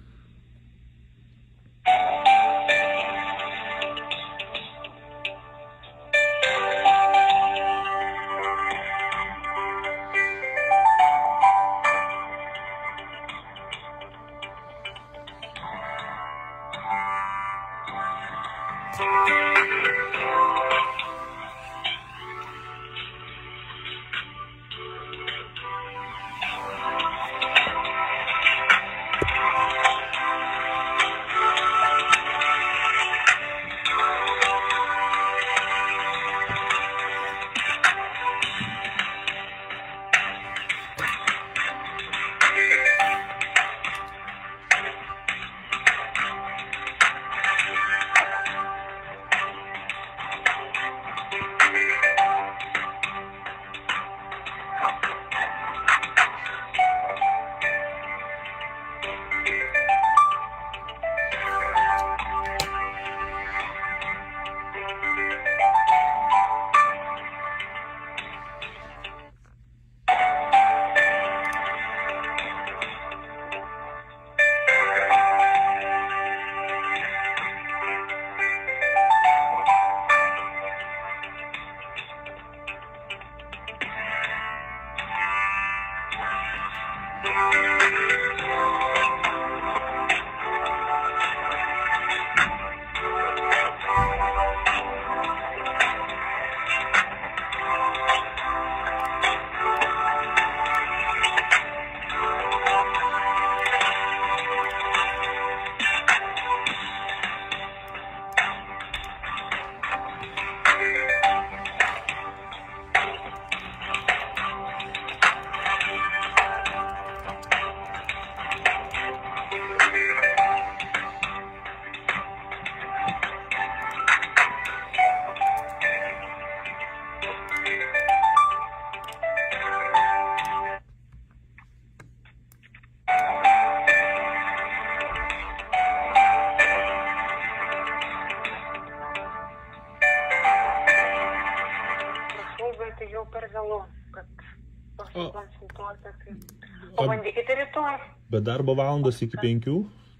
Jau per vėlu, kad pasikonsultuoti. Tai pabandykite rytoj. Bet darbo valandos iki 5,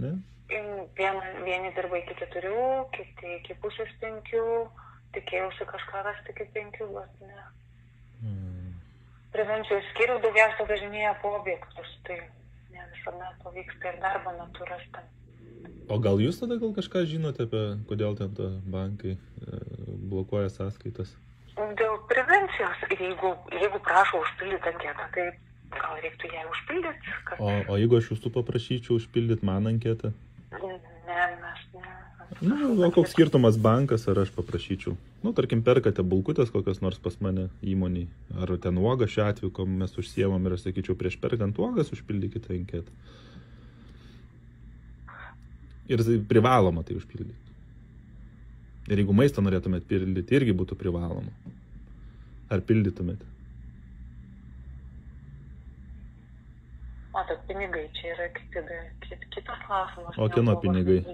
ne? Vieni dirba iki 4, kiti iki pusės 5. Tikėjausi kažką rasti iki 5, bet ne. Prevencijos skyrių daugiausia važinėja po objektus, tai ne visuomet pavyksta ir darbo metu rasti. O gal jūs tada kažką žinote apie, kodėl ten bankai blokuoja sąskaitas? Dėl prevencijos, jeigu prašo užpildyti anketą, tai gal reiktų ją užpildyti. Kad... O jeigu aš jūsų paprašyčiau užpildyti man anketą? Ne, mes ne. O koks skirtumas bankas, ar aš paprašyčiau? Tarkim, perkate bulkutės kokios nors pas mane įmoniai, ar ten uogas šiuo atveju, ko mes užsiemam ir aš sakyčiau, prieš perkant uogas užpildykite anketą. Ir privaloma tai užpildyti. Ir jeigu maistą norėtumėt pildyti, irgi būtų privaloma. Ar pildytumėte? Matot, pinigai čia yra kitas klausimas. O kieno pinigai?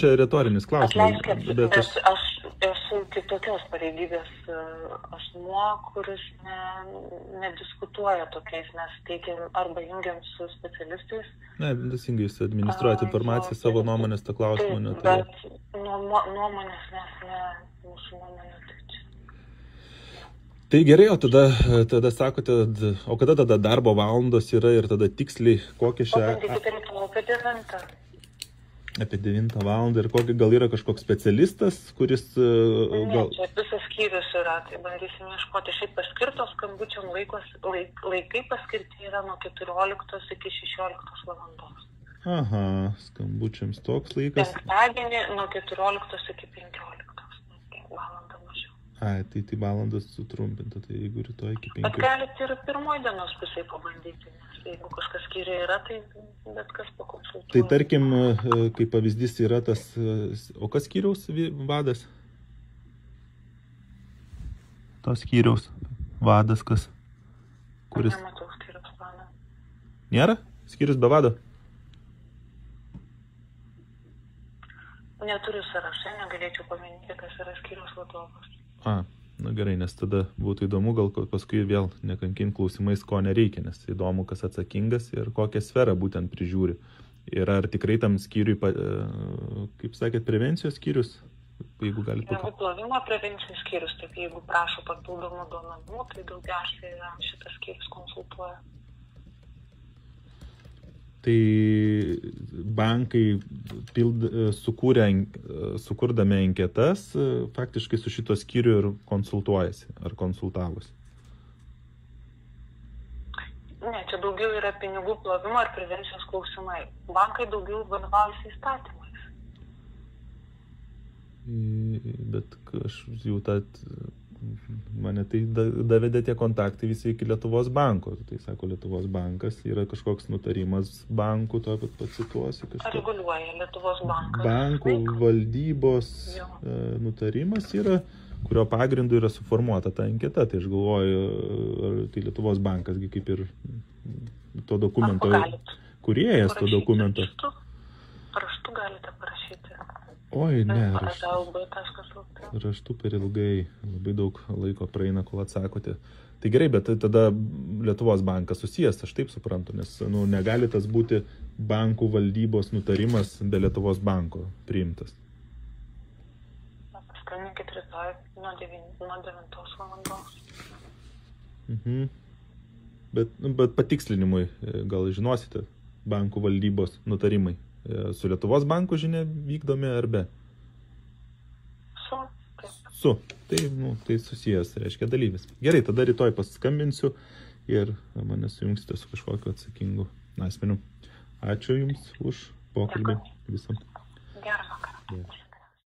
Čia retorinis klausimas. Bet aš esu kitokios pareigybės asmuo, kuris nediskutuoja tokiais, mes teikiam arba jungiam su specialistais. Ne, teisingai, jūs administruojate informaciją, savo nuomonės tą klausimą neturėjo. Bet nuomonės mūsų nuomonė tai čia. Tai gerai, o tada sakote, o kada tada darbo valandos yra ir tada tiksliai kokie šią... Pabandykite rytoj apie 9. Apie 9 valandą ir gal yra kažkoks specialistas, kuris... Ne, čia visas skyrius yra, tai bandysim ieškoti. Šiaip paskirtos skambučiam laikai paskirti yra nuo 14 iki 16 valandos. Aha, skambučiams toks laikas. Penktadienį nuo 14 iki 15 valandą mažiau. Tai valandas sutrumpinta, tai jeigu rytoj iki 5. Bet galite ir pirmoj dienos pusėje pabandyti, nes jeigu kažkas skyriai yra, tai bet kas pakonsultuoja. Tai tarkim, kaip pavyzdys yra tas, o kas skyriaus vadas? Tos skyriaus vadas kas? Kuris? Nematau skyriaus vado. Nėra? Skyrius be vado? Neturiu sąraše, negalėčiau paminėti, kas yra skyriaus vadovas. Gerai, nes tada būtų įdomu, gal paskui vėl nekankint klausimais, ko nereikia, nes įdomu, kas atsakingas ir kokią sferą būtent prižiūri. Ir ar tikrai tam skyriui, kaip sakėt, prevencijos skyrius, jeigu galite... Pinigų plovimo prevencijos skyrius, taip jeigu prašo papildomų duomenų, tai daugiausiai šitas skyrius konsultuoja. Tai bankai sukurdami anketas, faktiškai su šito skyriu ir konsultuojasi, ar konsultavosi? Ne, čia daugiau yra pinigų plovimo ir prevencijos klausimai. Bankai daugiau vadovaujasi įstatymais. Bet aš jau mane tai davedė tie kontaktai visi iki Lietuvos banko. Tai sako, Lietuvos bankas yra kažkoks nutarimas bankų, to pacituosiu kažką. Reguliuoja Lietuvos bankas. Bankų valdybos nutarimas yra, kurio pagrindu yra suformuota ta anketa. Tai aš galvoju, tai Lietuvos bankas kaip ir to dokumento kūrėjas to dokumento. Raštu galite parašyti. Oi, ne, raštu per ilgai, labai daug laiko praeina, kol atsakote. Tai gerai, bet tada Lietuvos bankas susijęs, aš taip suprantu, nes negali tas būti bankų valdybos nutarimas be Lietuvos banko priimtas. Paskambinkit rytoj nuo 9 valandos. Bet patikslinimui, gal žinosite, bankų valdybos nutarimai su Lietuvos banku žinia vykdomi ar be? Su. Tai susijęs, reiškia dalyvis. Gerai, tada rytoj paskambinsiu ir mane sujungsite su kažkokiu atsakingu asmeniu. Ačiū Jums už pokalbį. Visam. Gerą vakarą.